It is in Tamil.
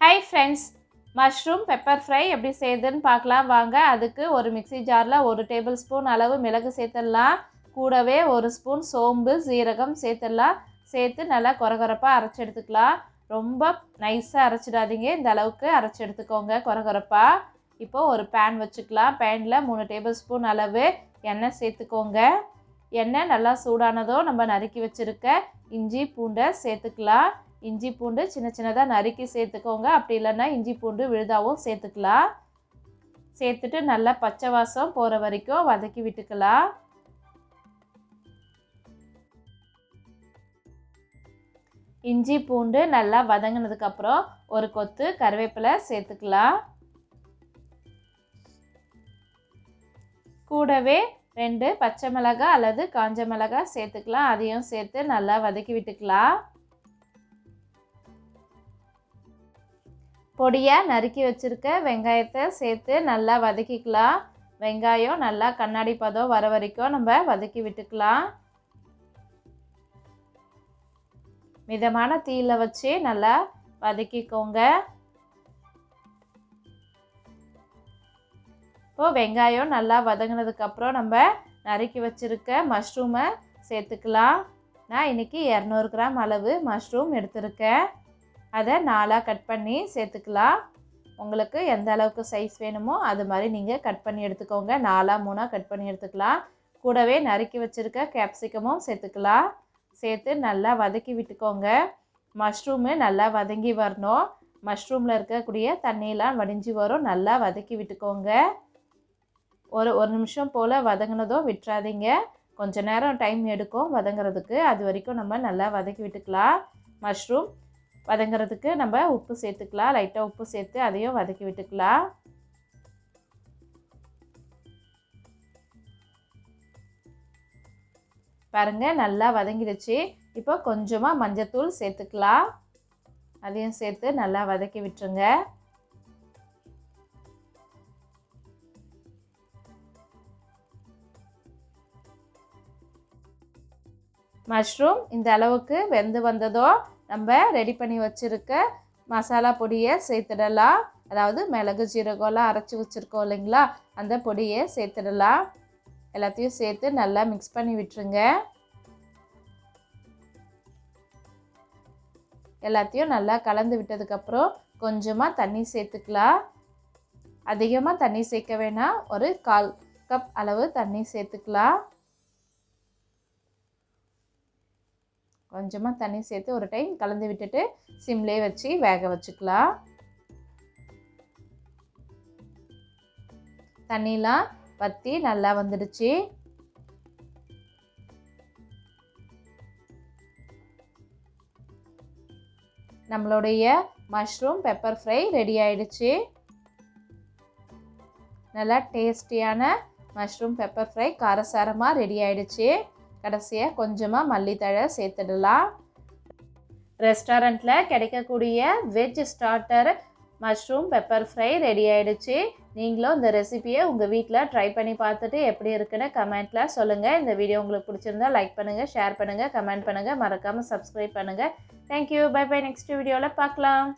Hi friends, mushroom pepper fry எப்படி செய்யுதுன்னு பார்க்கலாம் வாங்க. அதுக்கு ஒரு மிக்ஸி ஜாரில் 1 டேபிள் ஸ்பூன் அளவு மிளகு சேர்த்துடலாம். கூடவே 1 ஸ்பூன் சோம்பு சீரகம் சேர்த்துடலாம். சேர்த்து நல்லா கொரகொரப்பாக அரைச்சி எடுத்துக்கலாம். ரொம்ப நைஸாக அரைச்சிடாதீங்க, இந்த அளவுக்கு அரைச்சி எடுத்துக்கோங்க கொரகொரப்பாக. இப்போது ஒரு பேன் வச்சுக்கலாம். பேனில் 3 டேபிள் ஸ்பூன் அளவு எண்ணெய் சேர்த்துக்கோங்க. எண்ணெய் நல்லா சூடானதும் நம்ம நறுக்கி வச்சுருக்க இஞ்சி பூண்டை சேர்த்துக்கலாம். இஞ்சி பூண்டு சின்ன சின்னதாக நறுக்கி சேர்த்துக்கோங்க. அப்படி இல்லைன்னா இஞ்சி பூண்டு விழுதாவும் சேர்த்துக்கலாம். சேர்த்துட்டு நல்லா பச்சை வாசம் போகிற வரைக்கும் வதக்கி விட்டுக்கலாம். இஞ்சி பூண்டு நல்லா வதங்கினதுக்கப்புறம் ஒரு கொத்து கருவேப்பிலை சேர்த்துக்கலாம். கூடவே 2 பச்சை மிளகாய் அல்லது காஞ்ச மிளகாய் சேர்த்துக்கலாம். அதையும் சேர்த்து நல்லா வதக்கி விட்டுக்கலாம். பொடியாக நறுக்கி வச்சுருக்க வெங்காயத்தை சேர்த்து நல்லா வதக்கிக்கலாம். வெங்காயம் நல்லா கண்ணாடி பதம் வர வரைக்கும் நம்ம வதக்கி விட்டுக்கலாம். மிதமான தீயில வச்சு நல்லா வதக்கிக்கோங்க. இப்போது வெங்காயம் நல்லா வதங்கினதுக்கப்புறம் நம்ம நறுக்கி வச்சுருக்க மஷ்ரூமை சேர்த்துக்கலாம். நான் இன்றைக்கி 200 கிராம் அளவு மஷ்ரூம் எடுத்திருக்கேன். அதை 4ஆக கட் பண்ணி சேர்த்துக்கலாம். உங்களுக்கு எந்த அளவுக்கு சைஸ் வேணுமோ அது மாதிரி நீங்கள் கட் பண்ணி எடுத்துக்கோங்க. 4ஆ 3ஆ கட் பண்ணி எடுத்துக்கலாம். கூடவே நறுக்கி வச்சுருக்க கேப்சிகமும் சேர்த்துக்கலாம். சேர்த்து நல்லா வதக்கி விட்டுக்கோங்க. மஷ்ரூமு நல்லா வதங்கி வரணும். மஷ்ரூமில் இருக்கக்கூடிய தண்ணியெலாம் வடிஞ்சு வரும். நல்லா வதக்கி விட்டுக்கோங்க. ஒரு நிமிஷம் போல் வதங்கினதும் விட்டுறாதீங்க. கொஞ்சம் நேரம் டைம் எடுக்கும் வதங்கிறதுக்கு. அது வரைக்கும் நம்ம நல்லா வதக்கி விட்டுக்கலாம். மஷ்ரூம் வதங்கிறதுக்கு நம்ம உப்பு சேர்த்துக்கலாம். லைட்டாக உப்பு சேர்த்து அதையும் வதக்கி விட்டுக்கலாம். பாருங்கள் நல்லா வதங்கிடுச்சு. இப்போ கொஞ்சமாக மஞ்சத்தூள் சேர்த்துக்கலாம். அதையும் சேர்த்து நல்லா வதக்கி விட்டுருங்க. மஷ்ரூம் இந்த அளவுக்கு வெந்து வந்ததோ நம்ம ரெடி பண்ணி வச்சுருக்க மசாலா பொடியை சேர்த்துடலாம். அதாவது மிளகு ஜீரகம்லாம் அரைச்சி வச்சுருக்கோம் இல்லைங்களா, அந்த பொடியை சேர்த்துடலாம். எல்லாத்தையும் சேர்த்து நல்லா மிக்ஸ் பண்ணி விட்டுருங்க. எல்லாத்தையும் நல்லா கலந்து விட்டதுக்கப்புறம் கொஞ்சமாக தண்ணி சேர்த்துக்கலாம். அதிகமாக தண்ணி சேர்க்க வேணாம், ஒரு 1/4 கப் அளவு தண்ணி சேர்த்துக்கலாம். கொஞ்சமாக தண்ணி சேர்த்து ஒரு டைம் கலந்து விட்டுட்டு சிம்லேயே வச்சு வேக வச்சுக்கலாம். தண்ணிலாம் வற்றி நல்லா வந்துடுச்சு. நம்மளுடைய மஷ்ரூம் பெப்பர் ஃப்ரை ரெடி ஆயிடுச்சு. நல்லா டேஸ்டியான மஷ்ரூம் பெப்பர் ஃப்ரை காரசாரமாக ரெடி ஆயிடுச்சு. கடைசியாக கொஞ்சமாக மல்லித்தழை சேர்த்துடலாம். ரெஸ்டாரண்ட்டில் கிடைக்கக்கூடிய veg starter mushroom pepper fry ready ஆகிடுச்சு. நீங்களும் இந்த ரெசிபியை உங்கள் வீட்டில் ட்ரை பண்ணி பார்த்துட்டு எப்படி இருக்குன்னு கமெண்ட்டில் சொல்லுங்கள். இந்த வீடியோ உங்களுக்கு பிடிச்சிருந்தா லைக் பண்ணுங்கள், ஷேர் பண்ணுங்கள், கமெண்ட் பண்ணுங்கள், மறக்காமல் சப்ஸ்கிரைப் பண்ணுங்கள். தேங்க்யூ. By by. நெக்ஸ்ட் வீடியோவில் பார்க்கலாம்.